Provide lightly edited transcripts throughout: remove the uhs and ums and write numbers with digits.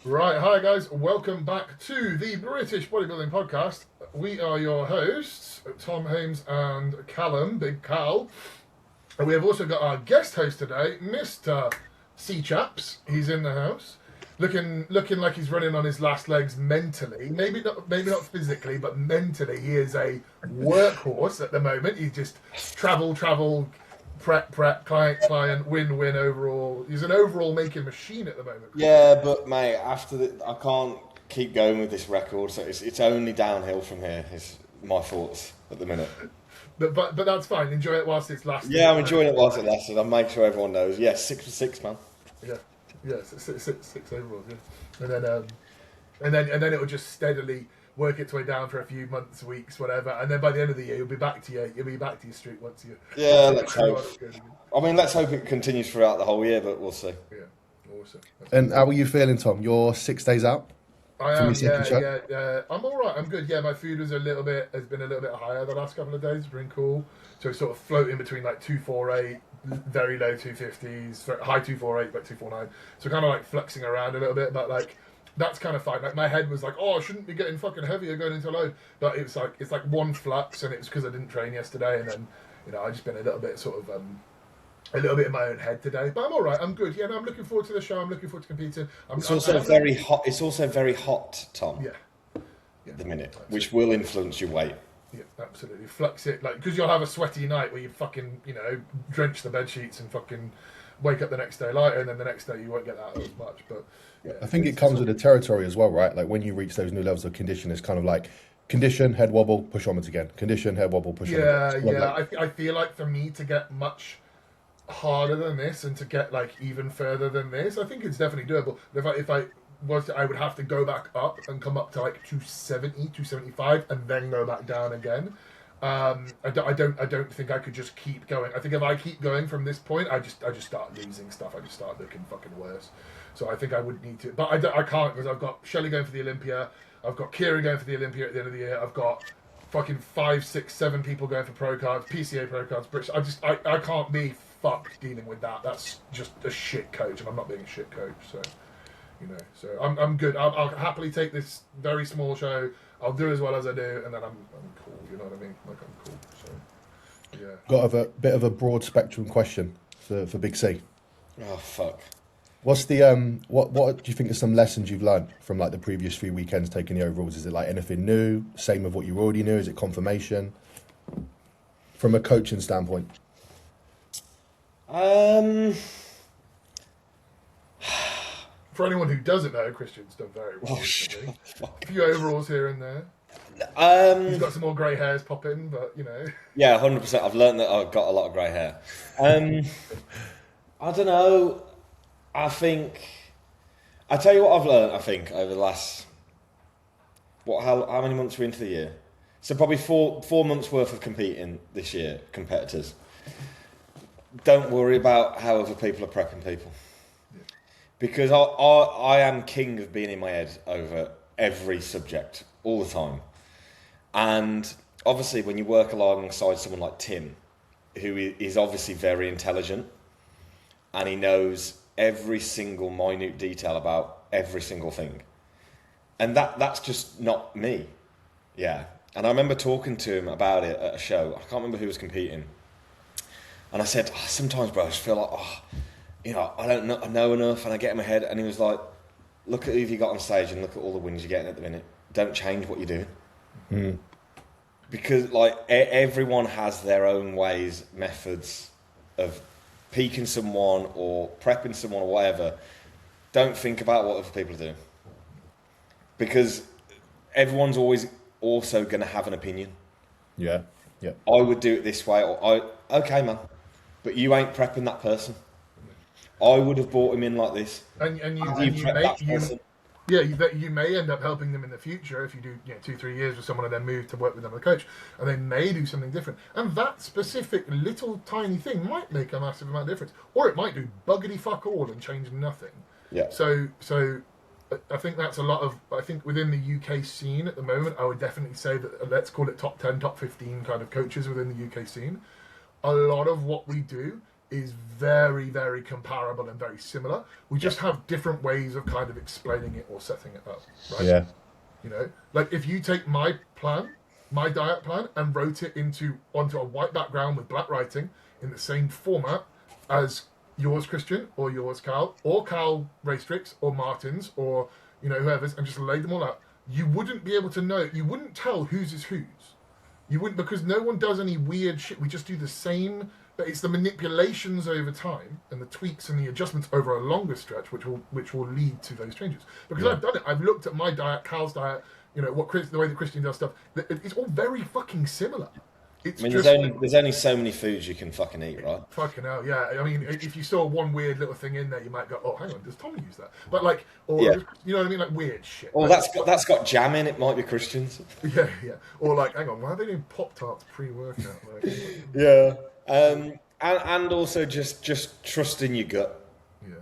Right, hi guys, welcome back to the British Bodybuilding Podcast. We are your hosts, Tom Hames and Callum, Big Cal. And we have also got our guest host today, Mr. C Chaps. He's in the house, looking like he's running on his last legs mentally. Maybe not physically, but mentally, he is a workhorse at the moment. He just travel, prep, client, win overall. He's an overall making machine at the moment. Yeah, but mate, I can't keep going with this record, so it's only downhill from here. Is my thoughts at the minute. But that's fine. Enjoy it whilst it's lasting. Yeah, I'm enjoying it whilst it lasts, and I'll make sure everyone knows. Yeah, 6 for 6, man. Yeah, six overalls. Yeah, and then it will just steadily work its way down for a few months, weeks, whatever, and then by the end of the year you'll be back to your streak once you. Yeah, let's hope. I mean, let's hope it continues throughout the whole year, but we'll see. Yeah, awesome. And how are you feeling, Tom? You're 6 days out. I am. Yeah. I'm all right. I'm good. Yeah, my food has been a little bit higher the last couple of days. It's been cool. So it's sort of floating between like 248, very low 250s, high 248, but 249. So kind of like flexing around a little bit, but like. That's kind of fine. Like my head was like, oh, I shouldn't be getting fucking heavier going into load, but it's like one flux, and it's because I didn't train yesterday, and then I just been a little bit in my own head today. But I'm all right. I'm good. Yeah, no, I'm looking forward to the show. I'm looking forward to competing. It's also very hot. It's also very hot, Tom. Yeah. At the minute, which will influence your weight. Yeah, absolutely. Flux it, like, because you'll have a sweaty night where you fucking drench the bed sheets and fucking wake up the next day lighter, and then the next day you won't get that as much. But yeah, I think it comes with the territory as well, right? Like when you reach those new levels of condition, it's kind of like condition, head wobble, push onwards again. Condition, head wobble, push onwards. Yeah. I feel like for me to get much harder than this and to get like even further than this, I think it's definitely doable. If I was to, I would have to go back up and come up to like 270, 275, and then go back down again. I don't think I could just keep going. I think if I keep going from this point, I just start losing stuff. I just start looking fucking worse. So I think I would need to, but I can't, because I've got Shelley going for the Olympia. I've got Kieran going for the Olympia at the end of the year. I've got fucking 5, 6, 7 people going for pro cards, PCA pro cards, British. I can't be fucked dealing with that. That's just a shit coach, and I'm not being a shit coach. So, so I'm good. I'll happily take this very small show. I'll do as well as I do, and then I'm cool. You know what I mean? Like, I'm cool. So, yeah. Got a bit of a broad spectrum question for Big C. Oh fuck. What's the what do you think are some lessons you've learned from like the previous 3 weekends taking the overalls? Is it like anything new? Same of what you already knew? Is it confirmation? From a coaching standpoint. For anyone who doesn't know, Christian's done very well recently. A few overalls here and there. He's got some more grey hairs popping, but Yeah, 100%. I've learned that I've got a lot of grey hair. I don't know. I tell you what I've learned, I think, over the last, how many months we're into the year? So probably four months worth of competing this year, competitors. Don't worry about how other people are prepping people. Because I am king of being in my head over every subject, all the time. And obviously when you work alongside someone like Tim, who is obviously very intelligent, and he knows every single minute detail about every single thing. And that's just not me. Yeah. And I remember talking to him about it at a show. I can't remember who was competing. And I said, sometimes, bro, I just feel like, I don't know enough, and I get in my head. And he was like, look at who you got on stage and look at all the wins you're getting at the minute. Don't change what you're doing. Mm. Because like everyone has their own ways, methods of peaking someone or prepping someone or whatever. Don't think about what other people are doing, because everyone's always also going to have an opinion. Yeah. I would do it this way, or okay, man, but you ain't prepping that person. I would have brought him in like this. You may end up helping them in the future if you do 2-3 years with someone and then move to work with them as a coach, and they may do something different. And that specific little tiny thing might make a massive amount of difference, or it might do buggity fuck all and change nothing. Yeah. So I think that's a lot of. I think within the UK scene at the moment, I would definitely say that let's call it top 10, top 15 kind of coaches within the UK scene. A lot of what we do is very, very comparable and very similar. We just have different ways of kind of explaining it or setting it up, right? Yeah. You know, like if you take my plan, my diet plan, and wrote it onto a white background with black writing in the same format as yours, Christian, or yours, Cal, or Cal Raystrix, or Martin's, or whoever's, and just laid them all out, you wouldn't be able to know. You wouldn't tell whose is whose. You wouldn't, because no one does any weird shit. We just do the same. But it's the manipulations over time and the tweaks and the adjustments over a longer stretch which will lead to those changes. Because I've done it. I've looked at my diet, Cal's diet, the way that Christian does stuff. It's all very fucking similar. It's there's only so many foods you can fucking eat, right? Fucking hell, yeah. I mean, if you saw one weird little thing in there, you might go, "Oh, hang on, does Tommy use that?" But you know what I mean, like weird shit. Or that's got jam in it. Might be Christian's. Yeah. Or like, hang on, why are they doing Pop-Tarts pre-workout? Yeah. And also just trusting your gut. Yeah.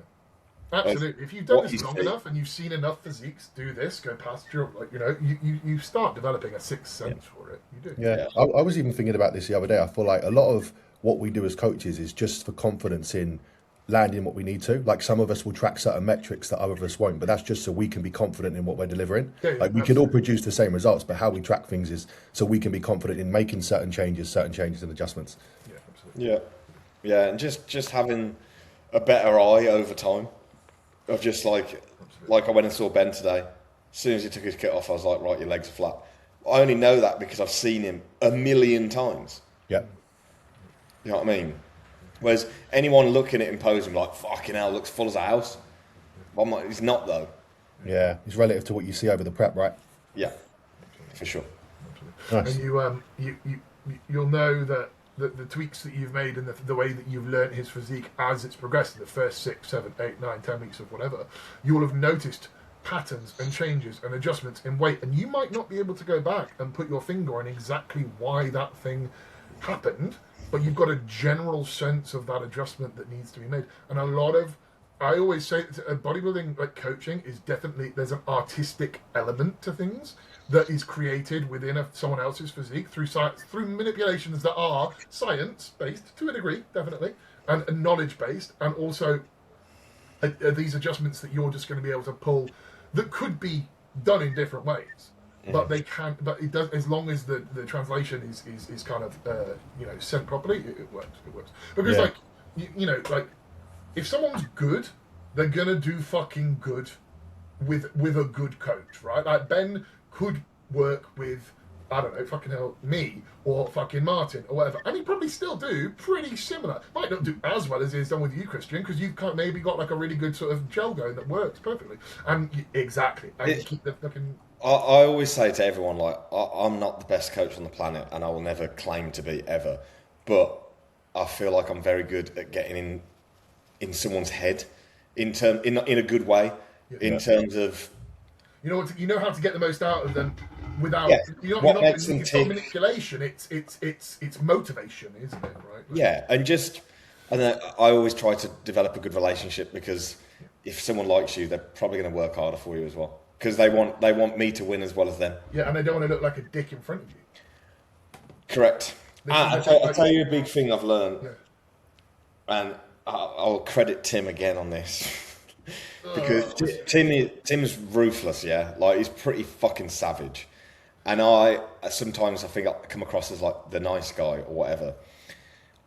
Absolutely. If you've done this long enough and you've seen enough physiques do this, go past your, you start developing a sixth sense for it. You do. Yeah. I was even thinking about this the other day. I feel like a lot of what we do as coaches is just for confidence in landing what we need to. Like some of us will track certain metrics that other of us won't, but that's just so we can be confident in what we're delivering. Yeah, like we could all produce the same results, but how we track things is so we can be confident in making certain changes and adjustments. Yeah, absolutely. Yeah, and just having a better eye over time of just like I went and saw Ben today. As soon as he took his kit off, I was like, right, your legs are flat. I only know that because I've seen him a million times. Yeah. You know what I mean? Whereas anyone looking at him posing like, fucking hell, looks full as a house. I'm like, he's not though. Yeah, it's relative to what you see over the prep, right? Yeah, for sure. Nice. And you'll know that the tweaks that you've made and the way that you've learnt his physique as it's progressed in the first 6, 7, 8, 9, 10 weeks of whatever, you'll have noticed patterns and changes and adjustments in weight, and you might not be able to go back and put your finger on exactly why that thing happened, but you've got a general sense of that adjustment that needs to be made. And I always say bodybuilding, like coaching, is definitely, there's an artistic element to things that is created within someone else's physique through science, through manipulations that are science-based to a degree, definitely, and knowledge-based, and also these adjustments that you're just going to be able to pull that could be done in different ways. But they can, but it does, as long as the translation is kind of sent properly, it works. It works because like if someone's good, they're gonna do fucking good with a good coach, right? Like Ben could work with, I don't know, fucking hell, me or fucking Martin or whatever, and he probably still do pretty similar. Might not do as well as he's done with you, Christian, because you've maybe got like a really good sort of gel going that works perfectly. And exactly, and you keep the fucking. I always say to everyone, like, I'm not the best coach on the planet, and I will never claim to be ever. But I feel like I'm very good at getting in someone's head, in a good way, in terms of. You know how to get the most out of them without. It's not manipulation. It's motivation, isn't it? Right? Yeah, and I always try to develop a good relationship, because if someone likes you, they're probably going to work harder for you as well. Because they want me to win as well as them. Yeah, and they don't want to look like a dick in front of you. Correct. I'll tell you a big thing I've learned, and I'll credit Tim again on this. Because Tim's ruthless, yeah? Like, he's pretty fucking savage. And sometimes I think I come across as like the nice guy or whatever.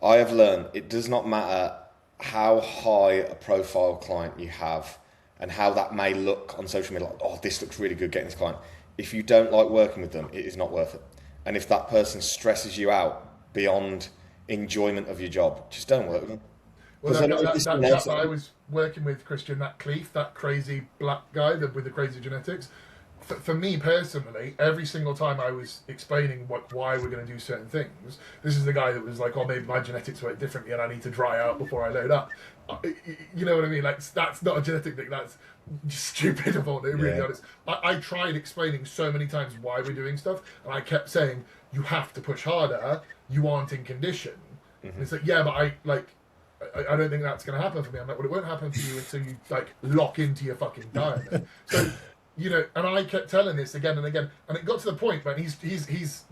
I have learned it does not matter how high a profile client you have, and how that may look on social media, like, oh, this looks really good getting this client. If you don't like working with them, it is not worth it. And if that person stresses you out beyond enjoyment of your job, just don't work with them. Well, that I was working with, Christian, that Cleef, that crazy black guy with the crazy genetics. For me personally, every single time I was explaining why we're going to do certain things, this is the guy that was like, oh, maybe my genetics work differently and I need to dry out before I load up. You know what I mean? Like, that's not a genetic thing. That's stupid of all, really honest. I tried explaining so many times why we're doing stuff, and I kept saying, you have to push harder, you aren't in condition. Mm-hmm. And it's like, yeah, but I don't think that's going to happen for me. I'm like, well, it won't happen for you until you like lock into your fucking diet. So you know, and I kept telling this again and again, and it got to the point, man. He's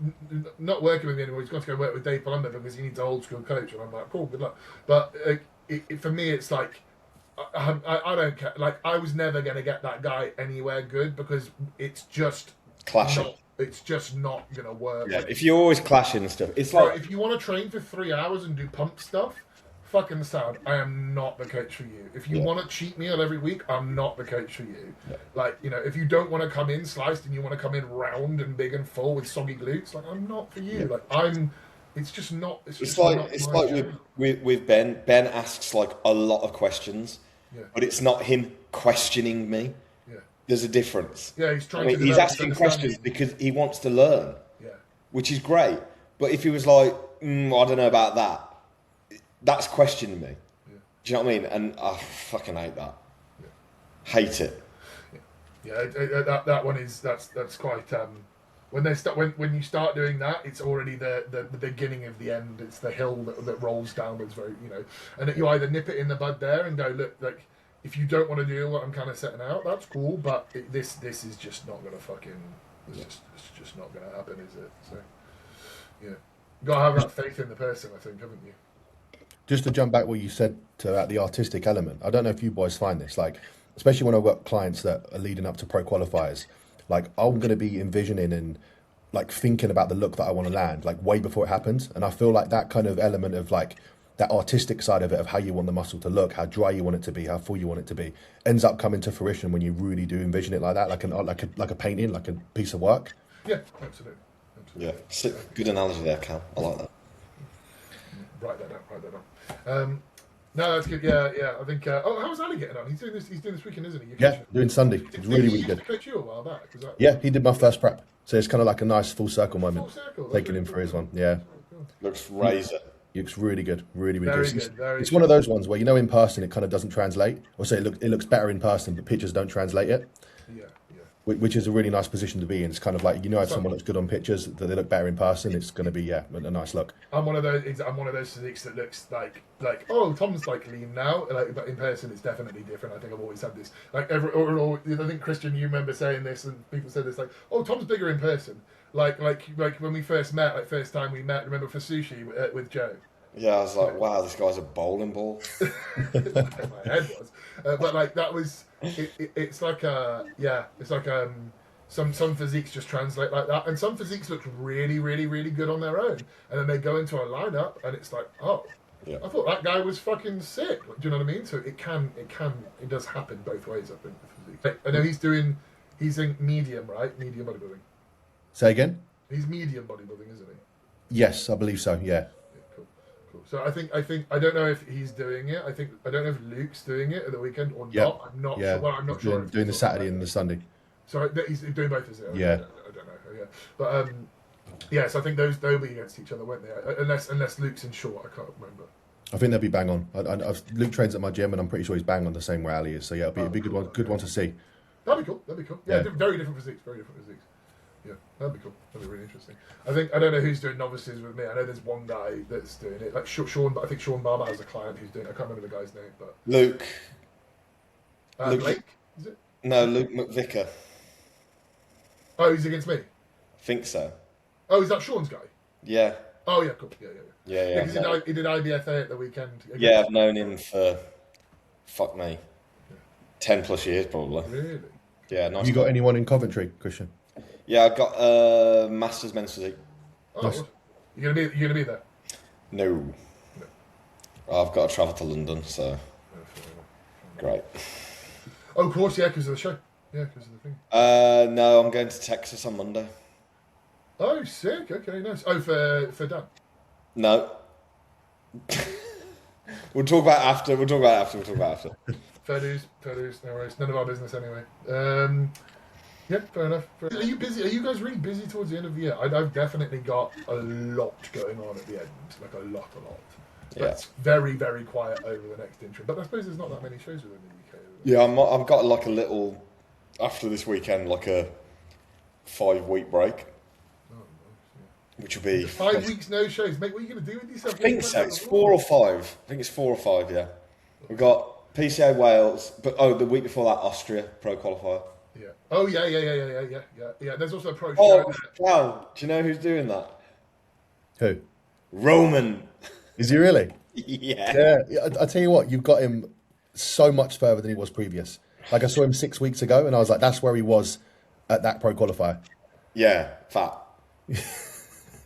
not working with me anymore. He's got to go work with Dave Palumbo because he needs an old school coach, and I'm like, cool, good luck. But for me, it's like I don't care. Like, I was never gonna get that guy anywhere good because it's just clashing. It's just not gonna work. Yeah, Like, if you're always clashing and stuff, it's bro, like if you want to train for 3 hours and do pump stuff, fucking sound. I am not the coach for you. If you want to cheat meal every week, I'm not the coach for you. Yeah. Like, you know, if you don't want to come in sliced and you want to come in round and big and full with soggy glutes, like, I'm not for you. Like, it's just not. It's like with Ben. Ben asks like a lot of questions, but it's not him questioning me. Yeah. There's a difference. Yeah, he's trying. He's asking questions because he wants to learn. Yeah. Which is great. But if he was like, I don't know about that, that's questioning me. Yeah. Do you know what I mean? And I fucking hate that. Yeah. Hate it. Yeah, that one is that's quite. When you start doing that, it's already the beginning of the end. It's the hill that rolls downwards, very, you know. And you either nip it in the bud there and go, look, like, if you don't want to do what I'm kind of setting out, that's cool. But this is just not gonna fucking. It's just not gonna happen, is it? So, yeah, you gotta have that faith in the person, I think, haven't you? Just to jump back what you said about the artistic element, I don't know if you boys find this, like, especially when I've got clients that are leading up to pro qualifiers, like, I'm going to be envisioning and like thinking about the look that I want to land, like, way before it happens. And I feel like that kind of element of like that artistic side of it, of how you want the muscle to look, how dry you want it to be, how full you want it to be, ends up coming to fruition when you really do envision it like that, like a painting, like a piece of work. Yeah, absolutely. Yeah, good analogy there, Cal. I like that. Write that down. No, that's good. Yeah. I think. How's Ali getting on? He's doing this weekend, isn't he? Yeah, doing Sunday. It's really good. Did he coach you a while back? Yeah, he did my first prep, so it's kind of like a nice full circle moment. Full circle. Taking him for his one. Yeah. Looks razor. He looks really good, really Very good. good. It's one of those ones where, you know, in person it kind of doesn't translate, or say it looks better in person, but pictures don't translate it. Yeah. Which is a really nice position to be in. It's kind of like, you know, if someone looks good on pictures, that they look better in person, it's going to be a nice look. I'm one of those physiques that looks like oh, Tom's like lean now, like, but in person it's definitely different. I think I've always had this. Like I think Christian, you remember saying this, and people said this, like, oh, Tom's bigger in person. Like when we first met, like first time we met, remember for sushi with Joe. Yeah, I was like, wow, this guy's a bowling ball. My head was, but like that was. It's like some physiques just translate like that, and some physiques look really, really, really good on their own, and then they go into a lineup, and it's like, oh, yeah. I thought that guy was fucking sick. Do you know what I mean? So it does happen both ways. I think the physique. I know he's in medium, right? Medium bodybuilding. Say again? He's medium bodybuilding, isn't he? Yes, I believe so. Yeah. Cool. So I think I don't know if he's doing it. I don't know if Luke's doing it at the weekend or not. I'm not sure. Well, I'm not sure. Doing the Saturday and the Sunday. So he's doing both, is it? Yeah. I don't know. Yeah. But so I think they'll be against each other, won't they? Unless Luke's in short, I can't remember. I think they'll be bang on. Luke trains at my gym, and I'm pretty sure he's bang on the same way Ali is. So yeah, it'll be a good one to see. That'd be cool. Yeah, very different physiques. Yeah, that'd be cool. That'd be really interesting. I don't know who's doing novices with me. I know there's one guy that's doing it. Like Sean, I think Sean Barber has a client who's doing it. I can't remember the guy's name, but Luke. Blake, is it? No, Luke McVicker. Oh, he's against me? I think so. Oh, is that Sean's guy? Yeah. Oh, yeah, cool. Yeah. Because he did IBFA at the weekend. Yeah, I've known him for, fuck me, 10 plus years probably. Really? Yeah, nice. Have you got anyone in Coventry, Christian? Yeah, I've got Masters Men's Physique. Oh, nice. You're gonna be there? No. I've got to travel to London, so great. Oh, of course, yeah, because of the show. Yeah, because of the thing. No, I'm going to Texas on Monday. Oh, sick. Okay, nice. Oh, for Dan? No. We'll talk about after. Fair dues. No worries. None of our business anyway. Yeah, fair enough. Are you busy? Are you guys really busy towards the end of the year? I've definitely got a lot going on at the end, like a lot. But it's very, very quiet over the next interim. But I suppose there's not that many shows within the UK. Yeah, I've got like a little, after this weekend, like a 5-week break. Oh, nice, which will be 5 weeks, no shows, mate. What are you going to do with yourself? I think so. It's 4 or 5. I think it's 4 or 5. Yeah, we've got PCA Wales, but the week before that, Austria Pro Qualifier. Yeah. Oh yeah. There's also a pro show. Oh, wow. Do you know who's doing that? Who? Roman. Is he really? Yeah. Yeah. I tell you what, you've got him so much further than he was previous. Like I saw him 6 weeks ago, and I was like, that's where he was at that pro qualifier. Yeah, fat.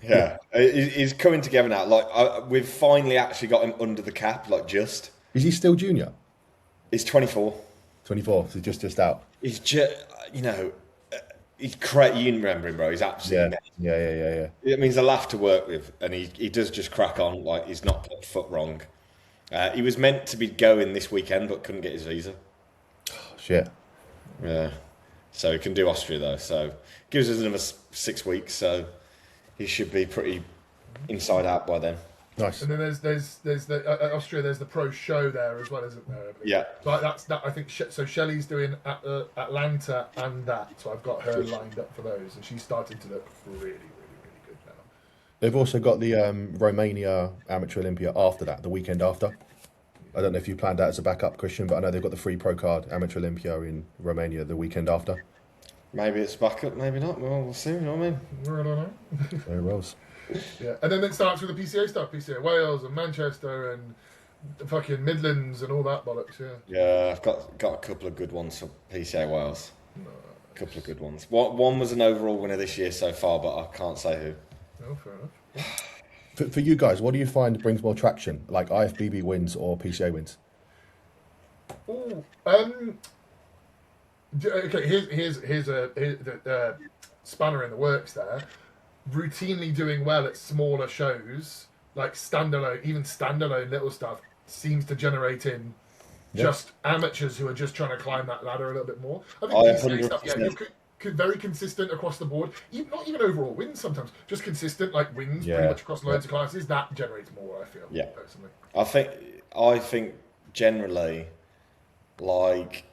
Yeah, he's coming together now. Like we've finally actually got him under the cap. Like just. Is he still junior? He's 24. 24, so just out. He's just, he's crazy. You remember him, bro? He's absolutely. Yeah. It means a laugh to work with, and he does just crack on. Like he's not put a foot wrong. He was meant to be going this weekend, but couldn't get his visa. Oh, shit. Yeah, so he can do Austria though. So gives us another 6 weeks. So he should be pretty inside out by then. Nice. And then there's the Austria. There's the pro show there as well, isn't there? Yeah. But that's that. I think so. Shelley's doing Atlanta and that. So I've got her lined up for those, and she's starting to look really good now. They've also got the Romania Amateur Olympia after that, the weekend after. I don't know if you planned that as a backup, Christian, but I know they've got the free pro card Amateur Olympia in Romania the weekend after. Maybe it's backup, maybe not. Well, we'll see. You know what I mean? I don't know. Very well. Yeah, and then it starts with the PCA stuff, PCA Wales and Manchester and the fucking Midlands and all that bollocks. Yeah. Yeah, I've got a couple of good ones for PCA Wales. A couple of good ones. One was an overall winner this year so far, but I can't say who. Oh, fair enough. For you guys, what do you find brings more traction, like IFBB wins or PCA wins? Oh, okay. Here's a spanner in the works there. Routinely doing well at smaller shows, like standalone little stuff, seems to generate in just amateurs who are just trying to climb that ladder a little bit more. I think PCA stuff, you're very consistent across the board. Not even overall wins sometimes, just consistent like wins pretty much across loads of classes. That generates more, I feel. Yeah, personally. I think generally, like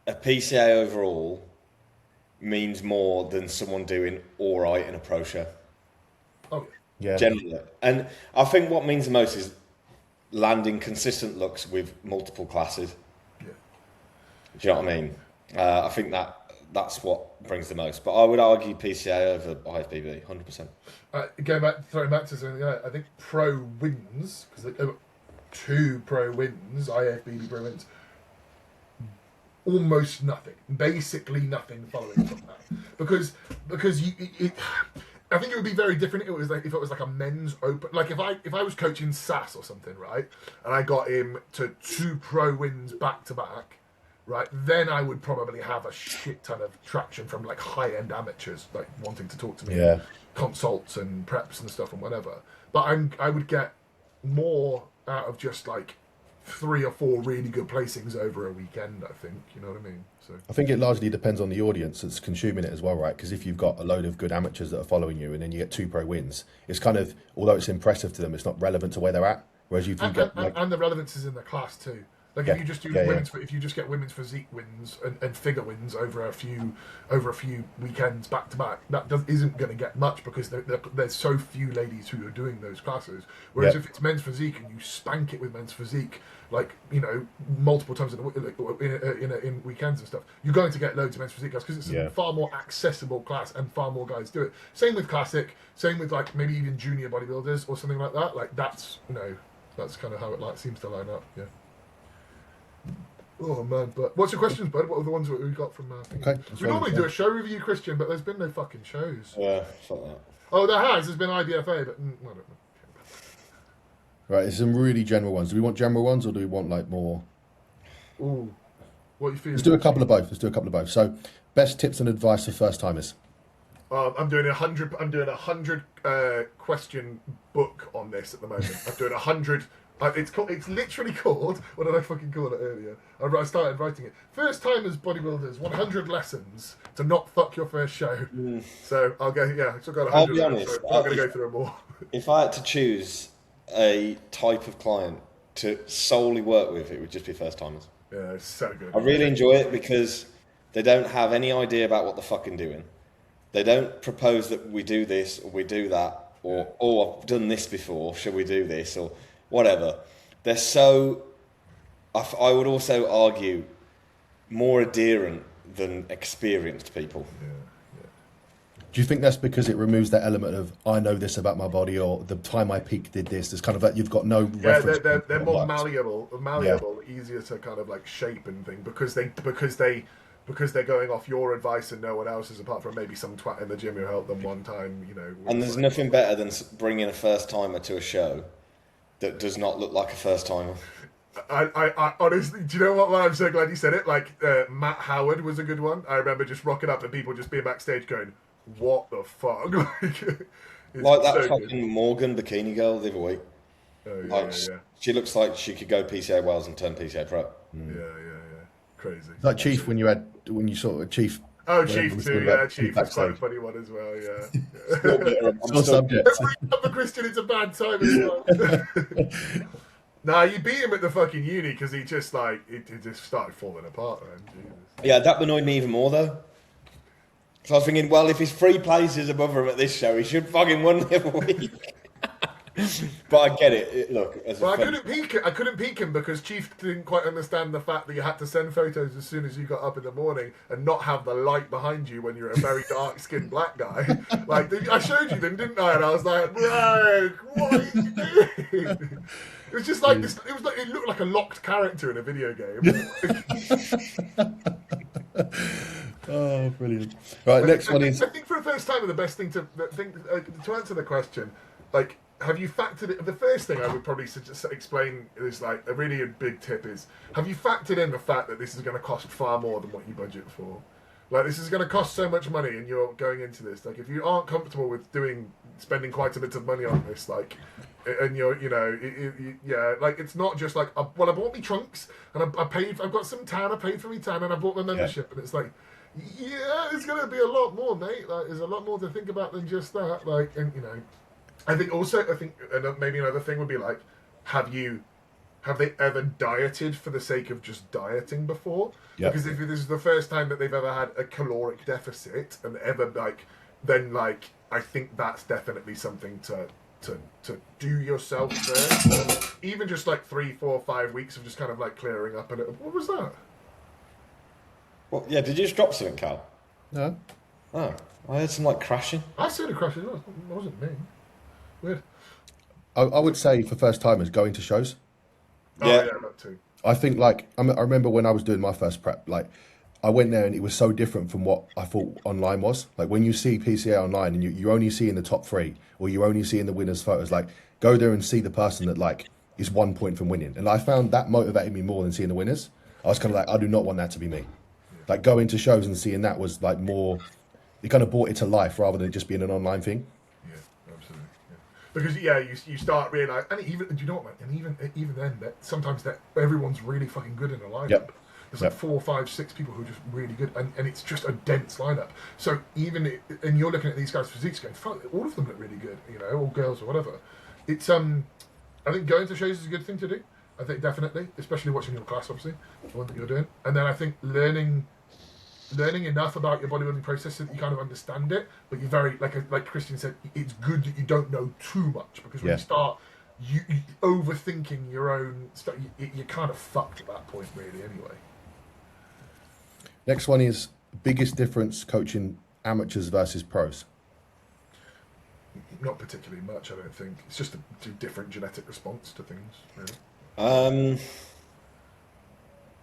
a PCA overall means more than someone doing all right in a pro show. Oh yeah. Generally, and I think what means the most is landing consistent looks with multiple classes. Yeah. Do you know what I mean? I think that's what brings the most. But I would argue PCA over IFBB, 100%. Throwing back to something, I think pro wins, because there were 2 pro wins, IFBB pro wins, almost nothing, basically nothing following from that. Because I think it would be very different if it was like a men's open, like if I was coaching SAS or something, right, and I got him to 2 pro wins back to back, right, then I would probably have a shit ton of traction from like high-end amateurs like wanting to talk to me, consults and preps and stuff and whatever. But I would get more out of just like 3 or 4 really good placings over a weekend, I think. You know what I mean? So I think it largely depends on the audience that's consuming it as well, right? Because if you've got a load of good amateurs that are following you and then you get 2 pro wins, it's kind of, although it's impressive to them, it's not relevant to where they're at. Whereas if you get and the relevance is in the class too. Like if you just do if you just get women's physique wins and figure wins over a few weekends back to back, that isn't going to get much because there's so few ladies who are doing those classes. Whereas if it's men's physique and you spank it with men's physique, like multiple times in weekends and stuff, you're going to get loads of men's physique guys because it's a far more accessible class and far more guys do it. Same with classic, same with like maybe even junior bodybuilders or something like that. Like that's that's kind of how it seems to line up. Yeah. Oh man, but what's your questions, bud? What are the ones that we got from? We normally do a show review, Christian, but there's been no fucking shows. Yeah, fuck that. Oh, there's been IBFA, but I don't know. Right, there's some really general ones. Do we want general ones or do we want like more? Ooh, what are you feeling? Let's do a couple of both. So, best tips and advice for first timers. I'm doing 100. I'm doing 100 question book on this at the moment. I'm doing 100. It's literally called. What did I fucking call it earlier? I started writing it. First timers bodybuilders, 100 lessons to not fuck your first show. So I'll go. Yeah, I've got 100. I'll be honest. So I'm going to go through them all. If I had to choose a type of client to solely work with, it would just be first timers. Yeah, it's so good. I really enjoy it because they don't have any idea about what they're fucking doing. They don't propose that we do this or we do that or I've done this before. Shall we do this or whatever? They're so. I would also argue more adherent than experienced people. Do you think that's because it removes that element of I know this about my body, or the time I peaked did this? It's kind of like you've got no reference. They're more malleable, easier to kind of like shape and thing because they're going off your advice and no one else's apart from maybe some twat in the gym who helped them one time, you know. And there's nothing better than bringing a first timer to a show that does not look like a first timer. I honestly, do you know what? Well, I'm so glad you said it. Like Matt Howard was a good one. I remember just rocking up and people just being backstage going, "What the fuck?" Like that so fucking good. Morgan bikini girl the other week. Oh, yeah, Like, yeah. she looks like she could go PCA Wales and turn PCA Pro. Yeah. Crazy. Like Chief when you saw Chief. Oh, whatever Chief was too. called, Yeah, like, Chief was quite a backstage. funny one as well. Yeah. I'm Still subject. For Christian, it's a bad time as well. Nah, you beat him at the fucking uni because he just like it just started falling apart, man. Jesus. Yeah, that annoyed me even more though. So I was thinking, well, if he's 3 places above him at this show, he should fucking win the other week. But I get it. Look, as Well, a I fan, couldn't peek him because Chief didn't quite understand the fact that you had to send photos as soon as you got up in the morning and not have the light behind you when you're a very dark-skinned black guy. Like I showed you them, didn't I? And I was like, bro, what are you doing? It was just like this. It looked like a locked character in a video game. Oh, brilliant! Right, next one is. I think for the first time, the best thing to answer the question, like, have you factored it? The first thing I would probably explain is like a really big tip is: have you factored in the fact that this is going to cost far more than what you budget for? Like, this is going to cost so much money, and you're going into this. Like, if you aren't comfortable with spending quite a bit of money on this, like, and yeah, like, it's not just like, well, I bought me trunks, and I've got some tan, I paid for me tan, and I bought my membership, and it's like, yeah, it's going to be a lot more, mate. Like, there's a lot more to think about than just that. Like, and I think maybe another thing would be like, have they ever dieted for the sake of just dieting before? Yep. Because if this is the first time that they've ever had a caloric deficit and ever then I think that's definitely something to do yourself first. Even just like 3, 4, 5 weeks of just kind of like clearing up a little. What was that? well, yeah, did you just drop something, Cal? No. Oh, I heard some like crashing. I said a crash as well. It wasn't me. Weird. I would say for first timers going to shows. Oh Yeah. yeah, that too. I think like I remember when I was doing my first prep, like I went there and it was so different from what I thought online was. Like when you see PCA online and you only see in the top 3 or you only see in the winners' photos, like go there and see the person that like is 1 point from winning. And I found that motivated me more than seeing the winners. I was kind of like, I do not want that to be me. Like going to shows and seeing that was like more, it kind of brought it to life rather than it just being an online thing. Yeah, absolutely. Yeah. Because you start realizing, and even do you know what, man? And even then, that sometimes that everyone's really fucking good in a lineup. Yep. There's like 4, 5, 6 people who are just really good, and it's just a dense lineup. So and you're looking at these guys' physiques, going, fuck, all of them look really good, or girls or whatever. It's I think going to shows is a good thing to do. I think definitely, especially watching your class, obviously, the one that you're doing, and then I think learning enough about your bodybuilding process so that you kind of understand it, but you're very like Christian said, it's good that you don't know too much, because when you start you overthinking your own stuff, you're kind of fucked at that point, really. Anyway. Next one is biggest difference coaching amateurs versus pros. Not particularly much, I don't think. It's just a different genetic response to things, really.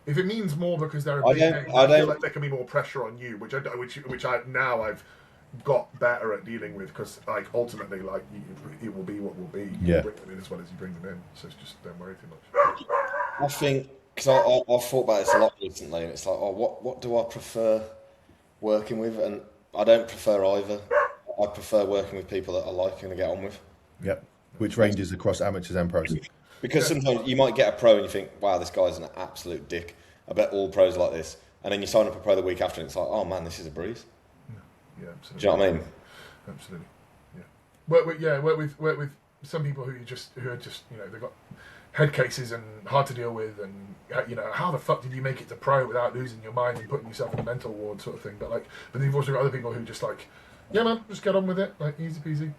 If it means more because they're a big name, I feel like there can be more pressure on you, which I've got better at dealing with, because like ultimately, like it will be what will be. You bring them in as well as you bring them in, so it's just don't worry too much. I think, because I've thought about this a lot recently, and it's like, what do I prefer working with? And I don't prefer either. I prefer working with people that I like and I get on with. Yep. Which ranges across amateurs and pros. Because sometimes you might get a pro and you think, wow, this guy's an absolute dick. I bet all pros are like this. And then you sign up a pro the week after and it's like, oh man, this is a breeze. Yeah, absolutely. Do you know what I mean? Absolutely. Yeah. Work with some people who are just they've got head cases and hard to deal with, and how the fuck did you make it to pro without losing your mind and putting yourself in a mental ward sort of thing. But then you've also got other people who just like, yeah man, just get on with it, like easy peasy,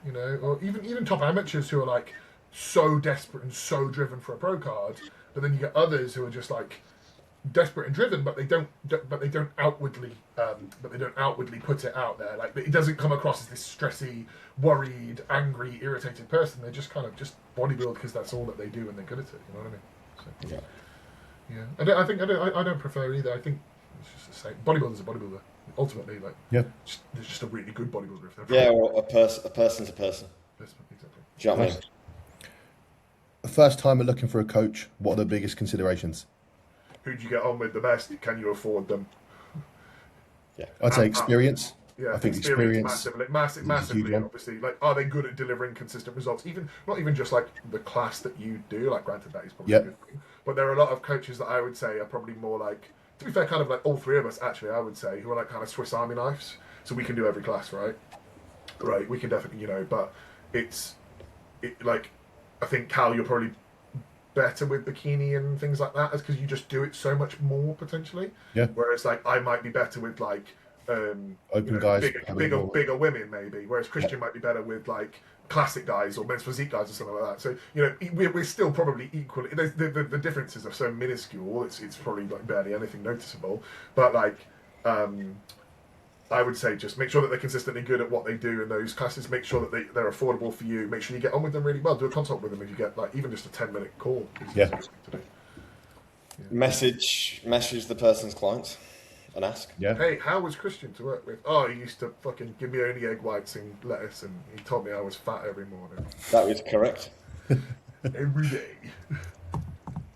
or even top amateurs who are like so desperate and so driven for a pro card. But then you get others who are just like, desperate and driven, but they don't outwardly put it out there. Like it doesn't come across as this stressy, worried, angry, irritated person. They're just kind of just bodybuild because that's all that they do and they're good at it. You know what I mean? So, yeah. I don't prefer either. I think it's just the same. Bodybuilder's a bodybuilder. Ultimately, like there's just a really good bodybuilder. If they're or a person's a person. Exactly. Do you know what I mean? The first time we're looking for a coach, what are the biggest considerations? Who do you get on with the best? Can you afford them? Yeah, I'd say experience. Yeah, I think experience massively. one. Obviously, like, are they good at delivering consistent results? Not even just like the class that you do. Like, granted, that is probably a good thing. But there are a lot of coaches that I would say are probably more like, to be fair, kind of like all three of us actually. I would say who are like kind of Swiss Army knives. So we can do every class, right? Right, we can definitely, but like, I think Cal, you're probably better with bikini and things like that, because you just do it so much more potentially. Yeah. Whereas like I might be better with like open guys, bigger women maybe. Whereas Christian might be better with like classic guys or men's physique guys or something like that. So we're still probably equally. The differences are so minuscule. It's probably like barely anything noticeable. But like I would say just make sure that they're consistently good at what they do in those classes. Make sure that they're affordable for you. Make sure you get on with them really well. Do a consult with them if you get like even just a 10-minute call. Yeah. Message the person's clients and ask. Yeah. Hey, how was Christian to work with? Oh, he used to fucking give me only egg whites and lettuce, and he told me I was fat every morning. That is correct. Every day.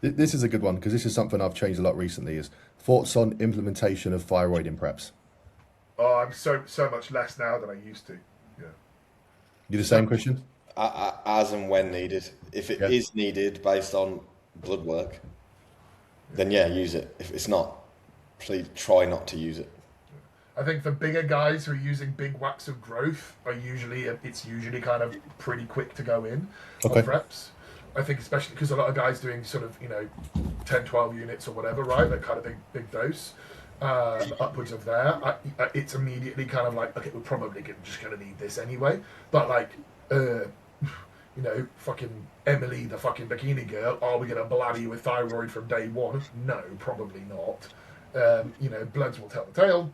This is a good one because this is something I've changed a lot recently. Is thoughts on implementation of thyroid in preps? Oh, I'm so much less now than I used to. Yeah. You the same, Christian? As and when needed. If it is needed based on blood work, then use it. If it's not, please try not to use it. I think for bigger guys who are using big whacks of growth, it's usually kind of pretty quick to go in on preps. I think especially because a lot of guys doing sort of 10, 12 units or whatever, right? That kind of big dose. Upwards of there, it's immediately kind of like, okay, we're probably just going to need this anyway. But like, fucking Emily, the fucking bikini girl, are we going to bladder you with thyroid from day one? No, probably not. Bloods will tell the tale.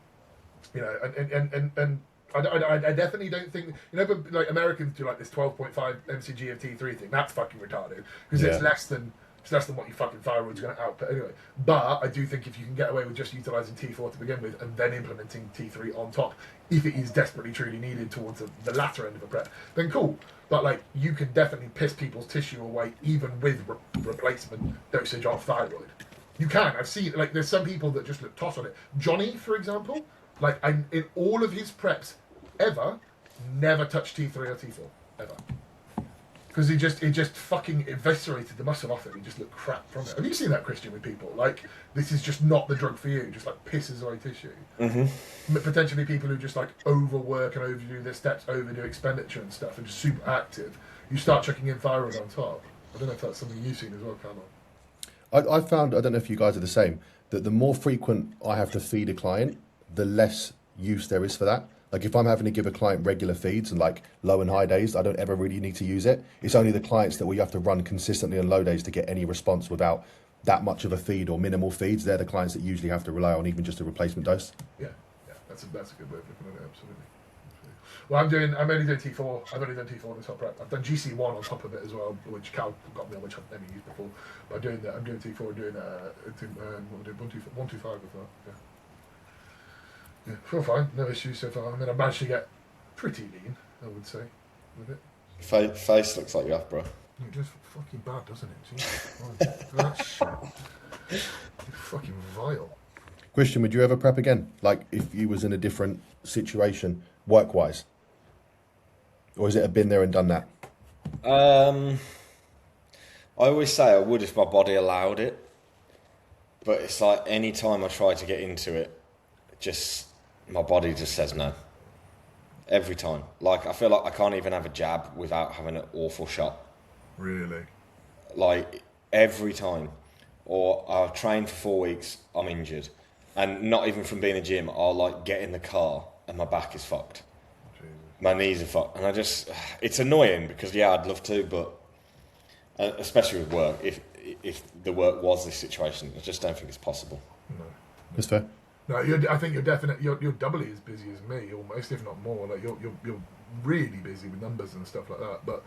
And I definitely don't think, but like Americans do like this 12.5 mcg of T3 thing. That's fucking retarded because it's less than what your fucking thyroid's going to output anyway. But I do think if you can get away with just utilising T4 to begin with and then implementing T3 on top, if it is desperately truly needed towards the latter end of a prep, then cool. But like you can definitely piss people's tissue away even with replacement dosage of thyroid. You can. I've seen like there's some people that just look toss on it. Johnny, for example, like in all of his preps ever, never touched T3 or T4 ever. Because he just fucking eviscerated the muscle off it. He just looked crap from it. Have you seen that, Christian, with people? Like, this is just not the drug for you. Just like pisses away tissue. Mm-hmm. Potentially people who just like overwork and overdo their steps, overdo expenditure and stuff, and just super active. You start chucking in thyroid on top. I don't know if that's something you've seen as well, Cameron. I found, I don't know if you guys are the same, that the more frequent I have to feed a client, the less use there is for that. Like if I'm having to give a client regular feeds and like low and high days, I don't ever really need to use it. It's only the clients that we have to run consistently on low days to get any response without that much of a feed or minimal feeds. They're the clients that usually have to rely on even just a replacement dose. Yeah, that's a good way of looking at it, absolutely. Well, I'm only doing T4. I've only done T4 in the top prep. I've done GC1 on top of it as well, which Cal got me on, which I've never used before. But I'm doing T4 and doing 125 with that. Yeah. Yeah, feel fine. No issues so far. I mean, I've managed to get pretty lean, I would say, with it. Face looks like you have, bro. It just fucking bad, doesn't it? Jesus. That shit. It's fucking vile. Christian, would you ever prep again? Like if you was in a different situation, work-wise? Or is it a been there and done that? I always say I would if my body allowed it. But it's like any time I try to get into it, my body just says no. Every time. Like, I feel like I can't even have a jab without having an awful shot. Really? Like, every time. Or I've trained for 4 weeks, I'm injured. And not even from being in a gym, I'll, like, get in the car and my back is fucked. Jesus. My knees are fucked. And it's annoying because, I'd love to, but especially with work. if the work was this situation. I just don't think it's possible. No. That's fair. No, I think you're doubly as busy as me, almost, if not more. Like you're really busy with numbers and stuff like that. But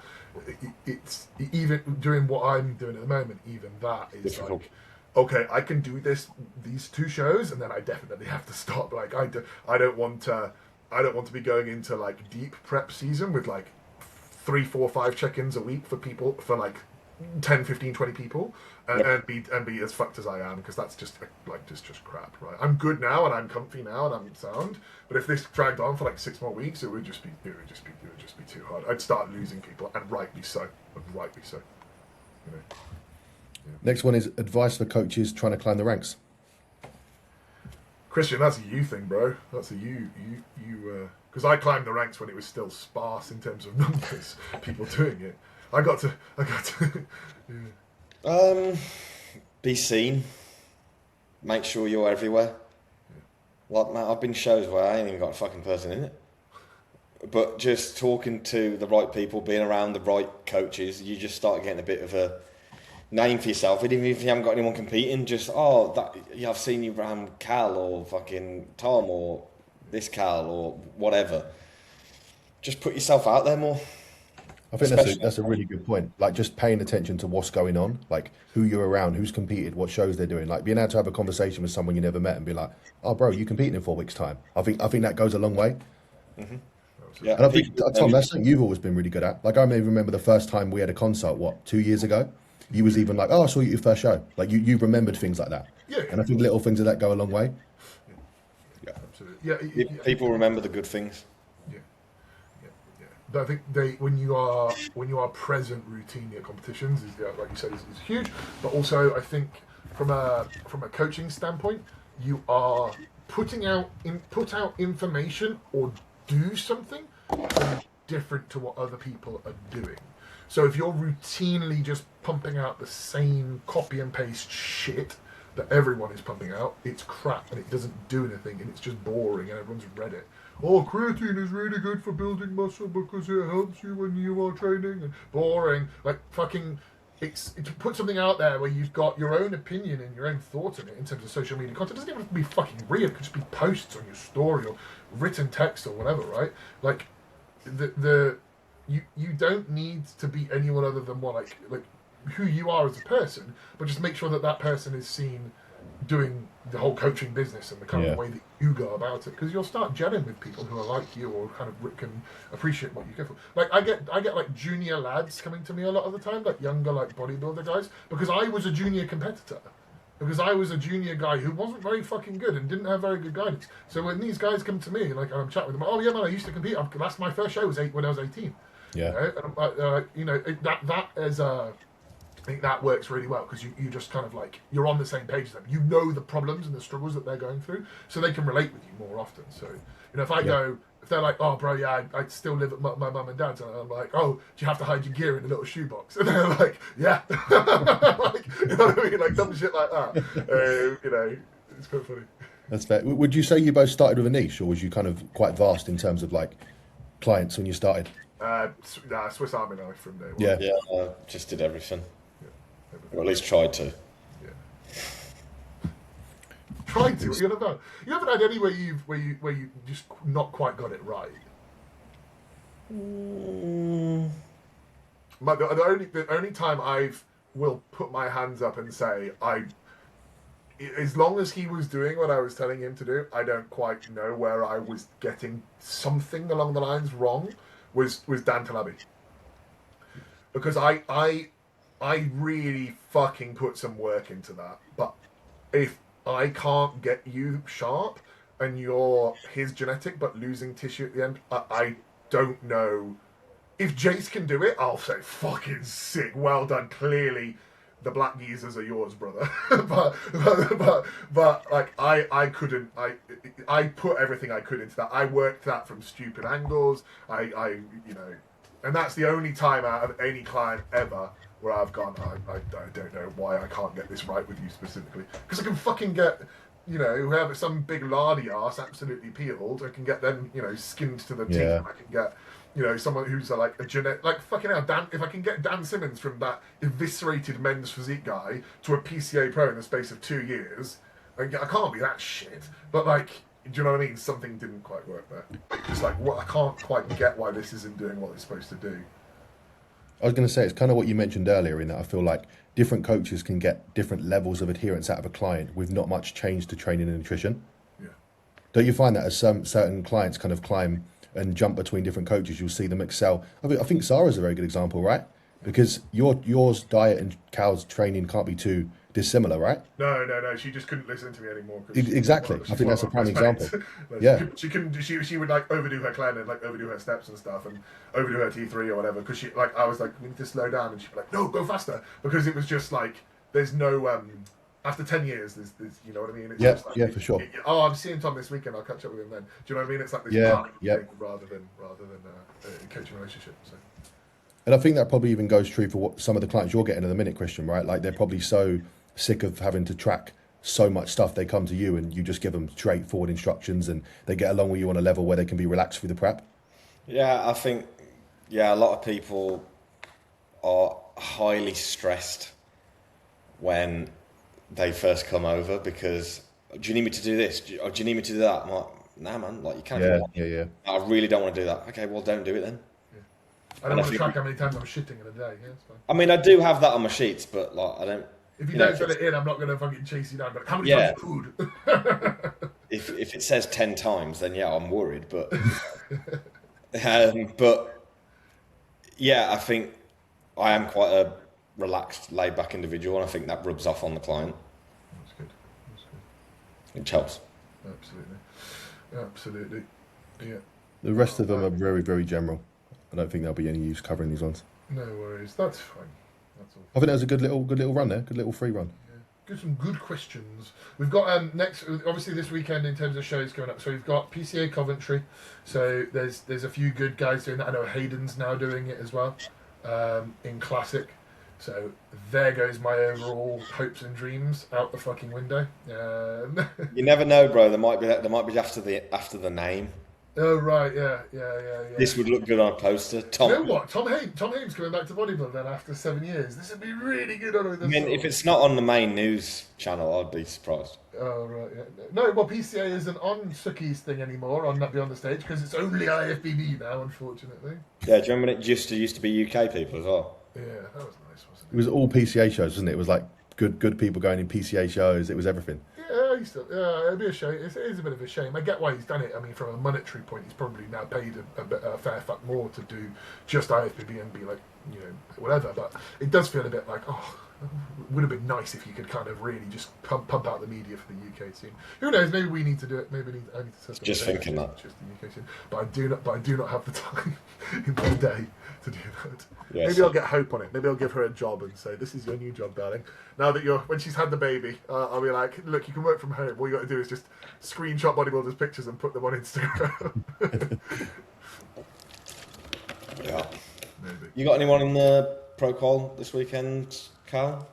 it's even doing what I'm doing at the moment. Even that is difficult. like, okay, I can do these 2 shows, and then I definitely have to stop. Like I don't want to be going into like deep prep season with like 3, 4, 5 check-ins a week for people, for like 10, 15, 20 people, and be as fucked as I am, because that's just like just crap, right? I'm good now and I'm comfy now and I'm sound, but if this dragged on for like 6 more weeks, it would just be too hard. I'd start losing people, and rightly so. You know. Yeah. Next one is advice for coaches trying to climb the ranks. Christian, that's a you thing, bro. That's a you. Because I climbed the ranks when it was still sparse in terms of numbers, people doing it. I got to. Yeah. Be seen. Make sure you're everywhere. Like, man, I've been shows where I ain't even got a fucking person in it. But just talking to the right people, being around the right coaches, you just start getting a bit of a name for yourself. Even if you haven't got anyone competing, just, I've seen you around Cal or fucking Tom or this Cal or whatever. Just put yourself out there more. I think that's a really good point. Like, just paying attention to what's going on, like who you're around, who's competed, what shows they're doing. Like being able to have a conversation with someone you never met and be like, "Oh, bro, you competing in 4 weeks' time." I think that goes a long way. Mm-hmm. Yeah, and I think Tom, that's something you've always been really good at. Like I may remember the first time we had a consult, 2 years ago. You was even like, "Oh, I saw you at your first show." Like you remembered things like that. Yeah. And I think little things like that go a long way. Yeah, absolutely. Yeah, people remember the good things. But I think when you are present routinely at competitions, like you said, is huge. But also, I think from a coaching standpoint, you are put out information or do something different to what other people are doing. So if you're routinely just pumping out the same copy and paste shit that everyone is pumping out, it's crap and it doesn't do anything and it's just boring and everyone's read it. Oh, creatine is really good for building muscle because it helps you when you are training. And boring, like fucking. It's to put something out there where you've got your own opinion and your own thoughts in it in terms of social media content. It doesn't even have to be fucking real. It could just be posts on your story or written text or whatever, right? Like you don't need to be anyone other than like who you are as a person, but just make sure that person is seen doing the whole coaching business and the kind of way that you go about it, because you'll start gelling with people who are like you or kind of can appreciate what you go for. Like I get like junior lads coming to me a lot of the time, like younger like bodybuilder guys, because I was a junior competitor, because I was a junior guy who wasn't very fucking good and didn't have very good guidance. So when these guys come to me, like, and I'm chatting with them, oh yeah man, I used to compete. That's my first show was when I was 18. Yeah. You know, and that is I think that works really well, because you just kind of like, you're on the same page as them. You know the problems and the struggles that they're going through, so they can relate with you more often. So, you know, if they're like, oh, bro, yeah, I still live at my mum and dad's, and I'm like, oh, do you have to hide your gear in a little shoebox? And they're like, yeah. Like, you know what I mean? Like, dumb shit like that. You know, it's quite funny. That's fair. Would you say you both started with a niche, or was you kind of quite vast in terms of like clients when you started? Swiss Army knife from day one. Yeah, just did everything. Or at least tried to. Yeah. Tried to. You haven't had any where you just not quite got it right. But the only time I will put my hands up and say as long as he was doing what I was telling him to do, I don't quite know where I was getting something along the lines wrong. Was Dan Talabi, because I really fucking put some work into that. But if I can't get you sharp and you're his genetic but losing tissue at the end, I don't know. If Jace can do it, I'll say fucking sick, well done. Clearly, the black geezers are yours, brother. but like I couldn't. I put everything I could into that. I worked that from stupid angles. I you know, and that's the only time out of any client ever where I've gone, I don't know why I can't get this right with you specifically. Because I can fucking get, you know, whoever, some big lardy ass absolutely peeled, I can get them, you know, skinned to the teeth. Yeah. I can get, you know, someone who's like a genetic, like fucking hell, if I can get Dan Simmons from that eviscerated men's physique guy to a PCA pro in the space of 2 years, I can't be that shit. But like, do you know what I mean? Something didn't quite work there. It's like, what, I can't quite get why this isn't doing what it's supposed to do. I was going to say, it's kind of what you mentioned earlier in that I feel like different coaches can get different levels of adherence out of a client with not much change to training and nutrition. Yeah. Don't you find that as certain clients kind of climb and jump between different coaches, you'll see them excel? I think Sarah's a very good example, right? Because yours diet and Cal's training can't be too dissimilar, right? No. She just couldn't listen to me anymore. Exactly. I think that's a prime example. Like, Yeah. She would like overdo her clan and like overdo her steps and stuff and overdo her T3 or whatever because she like I was like we need to slow down and she'd be like no go faster because it was just like there's no after 10 years there's you know what I mean it's just like, yeah, for sure. I'm seeing Tom this weekend, I'll catch up with him then. Do you know what I mean? It's like this thing rather than a coaching relationship. So. And I think that probably even goes true for what some of the clients you're getting in a minute, Christian, right? Like they're probably so sick of having to track so much stuff, they come to you and you just give them straightforward instructions and they get along with you on a level where they can be relaxed through the prep. Yeah, I think, a lot of people are highly stressed when they first come over because, do you need me to do this? Do you need me to do that? I'm like, nah, man, like you can't do that. Yeah. I really don't want to do that. Okay, well, don't do it then. I don't want to track how many times I'm shitting in a day. Yeah, it's fine. I mean, I do have that on my sheets, but like, I don't. If you don't put it in, I'm not going to fucking chase you down. But how many times you food? If it says 10 times, then I'm worried. But I think I am quite a relaxed, laid-back individual, and I think that rubs off on the client. That's good. It helps. Absolutely. Yeah. The rest of them are very, very general. I don't think there'll be any use covering these ones. No worries. That's fine. That's all. I think that was a good little run there. Good little free run. Yeah. Some good questions. We've got next, obviously this weekend in terms of shows coming up. So we've got PCA Coventry. So there's a few good guys doing that. I know Hayden's now doing it as well in Classic. So there goes my overall hopes and dreams out the fucking window. You never know, bro. There might be after the name. Oh right, yeah. This would look good on a poster. Tom. You know what? Tom Hames coming back to bodybuilding then after 7 years. This would be really good on it. I mean, if it's not on the main news channel, I'd be surprised. Oh right, yeah. No, well PCA isn't on Suki's thing anymore on Not Beyond the Stage because it's only IFBB now, unfortunately. Yeah, do you remember when it just used to be UK people as well? Yeah, that was nice, wasn't it? It was all PCA shows, wasn't it? It was like good people going in PCA shows. It was everything. Yeah, it'd be a shame. It is a bit of a shame. I get why he's done it. I mean, from a monetary point, he's probably now paid a fair fuck more to do just IFBB and be like, you know, whatever. But it does feel a bit like, it would have been nice if you could kind of really just pump out the media for the UK scene. Who knows? Maybe we need to do it. Maybe I need to set up just thinking that. Just the UK scene. But I do not have the time in my day to do that. Yes. Maybe I'll get Hope on it. Maybe I'll give her a job and say, this is your new job, darling. Now that when she's had the baby, I'll be like, look, you can work from home. All you got to do is just screenshot bodybuilders' pictures and put them on Instagram. Yeah. Maybe. You got anyone in the pro qual this weekend, Cal?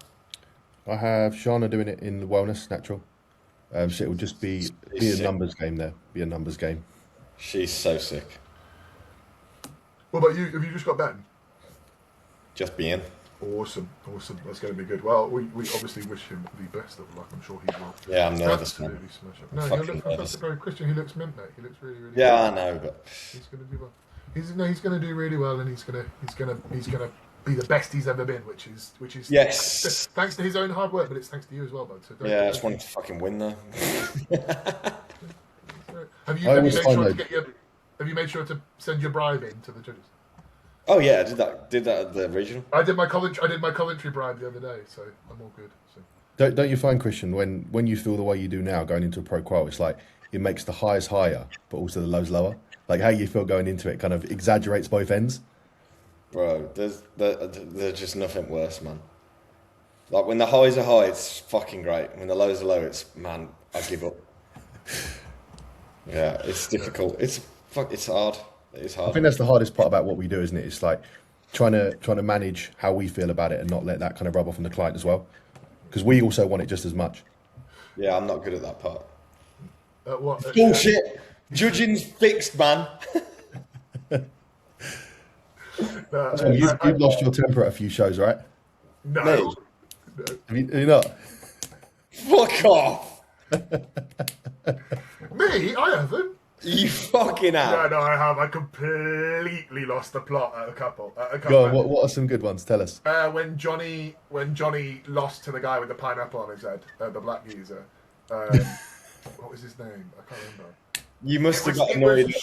I have Shana doing it in the wellness natural. So it will just be a numbers game there. Be a numbers game. She's so sick. What about you? Have you just got Ben? Just being. Awesome. That's going to be good. Well, we obviously wish him the best of luck. I'm sure he will. Yeah, I'm nervous. Absolutely smash up. No, he'll look fantastic. Very Christian. He looks mint, mate. He looks really, really. Yeah, good. I know, but he's going to do well. He's going to do really well, and he's going to be the best he's ever been, which is yes. Thanks to his own hard work, but it's thanks to you as well, bud. So I just wanted to fucking win there. Have you made sure to send your bribe in to the judges? Oh yeah, I did that at the original. I did my Coventry bribe the other day, so I'm all good. So. Don't you find, Christian, when you feel the way you do now going into a pro qual, it's like it makes the highs higher, but also the lows lower. Like how you feel going into it kind of exaggerates both ends. Bro, there's just nothing worse, man. Like when the highs are high, it's fucking great. When the lows are low, it's man, I give up. Yeah, it's difficult. It's hard. It's hard. I think that's the hardest part about what we do, isn't it? It's like trying to manage how we feel about it and not let that kind of rub off on the client as well, because we also want it just as much. Yeah, I'm not good at that part. What? Bullshit. Judging's fixed, man. So you've lost your temper at a few shows, right? No. Me? Have you not? Fuck off. Me? I haven't. You fucking No, have. no, I have. I completely lost the plot at a couple. Go on, what are some good ones? Tell us. When Johnny lost to the guy with the pineapple on his head, the black geezer. What was his name? I can't remember. You must have got annoyed.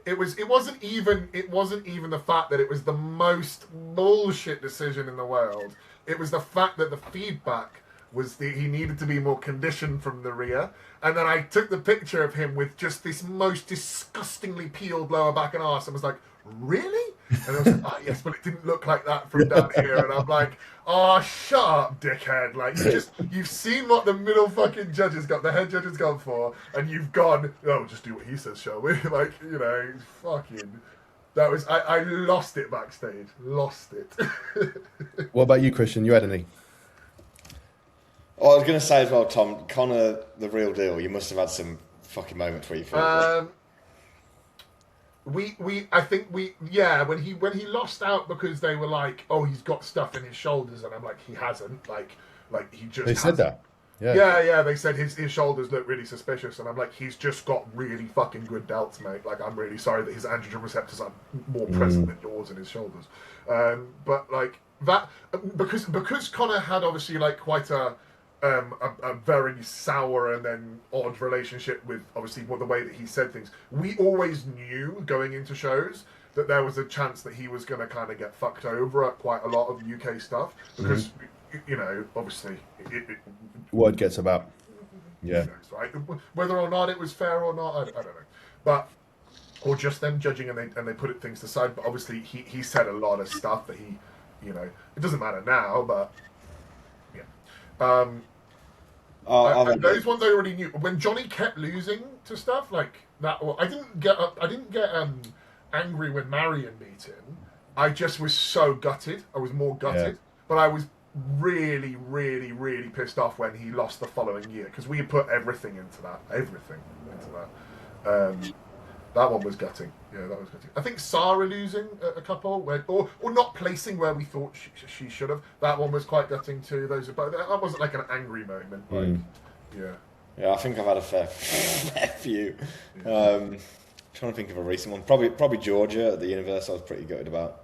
It wasn't even the fact that it was the most bullshit decision in the world. It was the fact that the feedback was he needed to be more conditioned from the rear. And then I took the picture of him with just this most disgustingly peeled lower back and arse and was like, really? And I was like, oh, yes, but it didn't look like that from down here. And I'm like, oh, shut up, dickhead. Like, you've seen what the middle fucking judges got, the head judges gone for, and you've gone, oh, just do what he says, shall we? Like, you know, fucking... That was... I lost it backstage. Lost it. What about you, Christian? You had any? Oh, I was going to say as well, Tom, Connor, the real deal, you must have had some fucking moments where you thought... when he lost out because they were like, oh, he's got stuff in his shoulders, and I'm like, he hasn't, like he just They said that. Yeah, they said his shoulders look really suspicious, and I'm like, he's just got really fucking good delts, mate. Like, I'm really sorry that his androgen receptors are more present than yours in his shoulders. But like that, because Connor had obviously like quite a very sour and then odd relationship with obviously the way that he said things. We always knew going into shows that there was a chance that he was going to kind of get fucked over at quite a lot of UK stuff because, you know, obviously... Word gets about. Yeah. Right? Whether or not it was fair or not, I don't know. But... Or just them judging and they put things to the side. But obviously he said a lot of stuff that he, you know... It doesn't matter now, but... Yeah. Those ones I already knew. When Johnny kept losing to stuff like that, I didn't get angry when Marion beat him. I just was so gutted. I was more gutted, but I was really, really, really pissed off when he lost the following year because we had put everything into that. That one was gutting. Yeah, that was gutting. I think Sarah losing a couple, or not placing where we thought she should have. That one was quite gutting too. But that wasn't like an angry moment. Like, Yeah, I think I've had a fair few. Trying to think of a recent one. Probably Georgia at the Universe. I was pretty gutted about.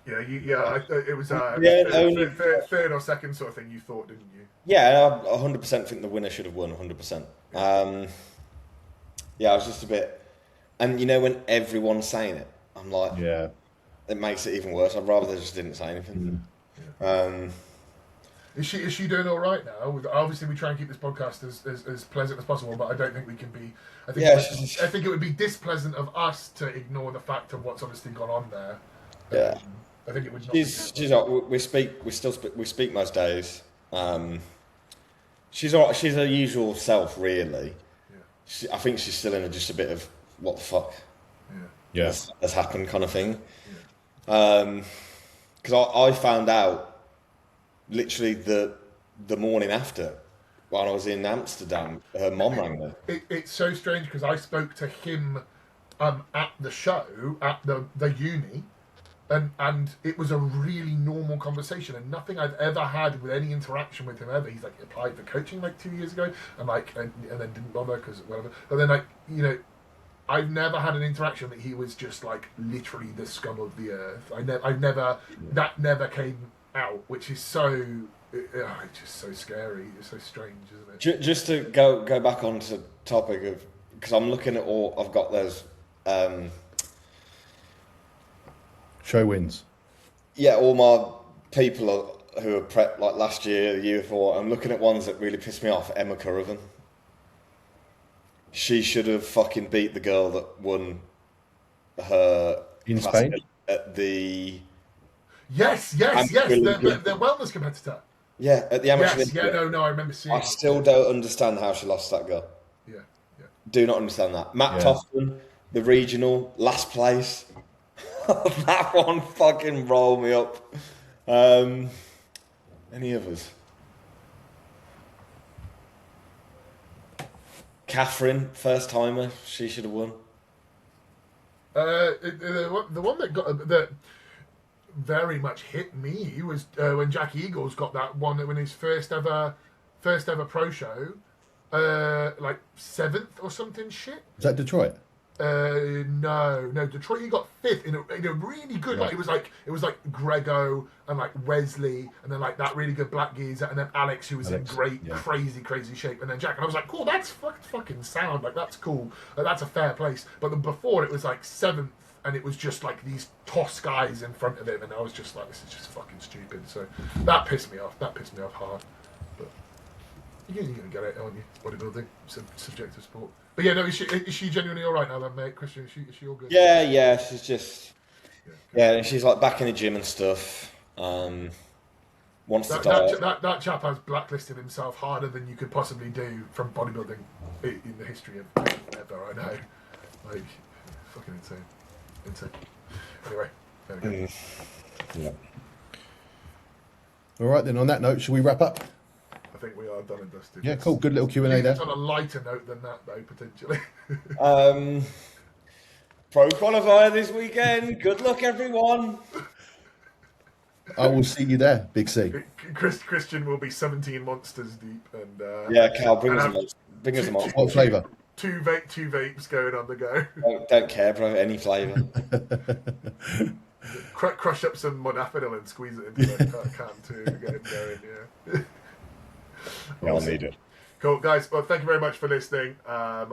Yeah, it was third or second sort of thing. You thought, didn't you? Yeah, I 100% think the winner should have won. 100%. Yeah, I was just a bit. And you know when everyone's saying it, I'm like, yeah, it makes it even worse. I'd rather they just didn't say anything. Is she doing all right now? Obviously, we try and keep this podcast as pleasant as possible, but I don't think we can be. I think it would be displeasant of us to ignore the fact of what's obviously gone on there. Yeah, I think it would. We speak most days. She's her usual self, really. Yeah. I think she's still in just a bit of what the fuck. Yeah. Has happened kind of thing. Because I found out literally the morning after when I was in Amsterdam, her mom rang me. It's so strange because I spoke to him at the show at the uni, and it was a really normal conversation and nothing I've ever had with any interaction with him ever. He's like applied for coaching like 2 years ago and then didn't bother because whatever. But then like, you know, I've never had an interaction that he was just like literally the scum of the earth. That never came out, which is so, it's just so scary. It's so strange, isn't it? Just to go back onto the topic of, because I'm looking at all, I've got those show wins. Yeah, all my people who are prepped like last year, the year before. I'm looking at ones that really pissed me off. Emma Curran. She should have fucking beat the girl that won her in Spain at the. Yes, the wellness competitor. Yeah, at the amateur. Yes, no, I remember seeing. I still don't understand how she lost that girl. Yeah. Do not understand that. Matt Tofton, the regional, last place. That one fucking rolled me up. Any others? Catherine, first timer, she should have won. The one that very much hit me was when Jack Eagles got that one when his first ever pro show, like 7th or something shit. Is that Detroit? No, Detroit. He got 5th in a really good. Right. Like it was like Grego and like Wesley, and then like that really good black geezer, and then Alex, who was in great, crazy shape, and then Jack. And I was like, cool, that's fucking sound. Like that's cool. Like, that's a fair place. But then before it was like 7th, and it was just like these toss guys in front of him, and I was just like, this is just fucking stupid. So that pissed me off. That pissed me off hard. But you're gonna get it, aren't you? Bodybuilding, it's a subjective sport. But yeah, no, is she genuinely all right now, then, mate? Christian, is she all good? Yeah, she's just and she's like back in the gym and stuff. Wants to diet. That chap has blacklisted himself harder than you could possibly do from bodybuilding in the history of ever. I know, like fucking insane. Anyway, there we go. Yeah. All right, then. On that note, should we wrap up? I think we are done and dusted. Yeah, cool. Good little Q&A there. It's on a lighter note than that, though, potentially. Pro qualifier this weekend. Good luck, everyone. I will see you there, Big C. Christian will be 17 monsters deep, and Cal, bring us them on. What flavour? Two vapes going on the go. Don't care, bro. Any flavour. Crush up some modafinil and squeeze it into the can too to get him going. Yeah. Yeah, I'll need it. Cool, guys. Well, thank you very much for listening.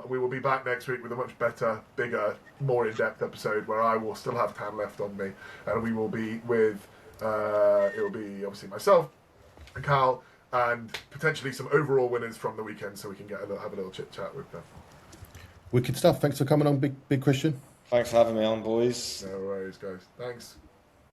We will be back next week with a much better, bigger, more in-depth episode where I will still have tan left on me, and we will be with. It will be obviously myself and Carl, and potentially some overall winners from the weekend, so we can have a little chit chat with them. Wicked stuff. Thanks for coming on, Big Christian. Thanks for having me on, boys. No worries, guys. Thanks.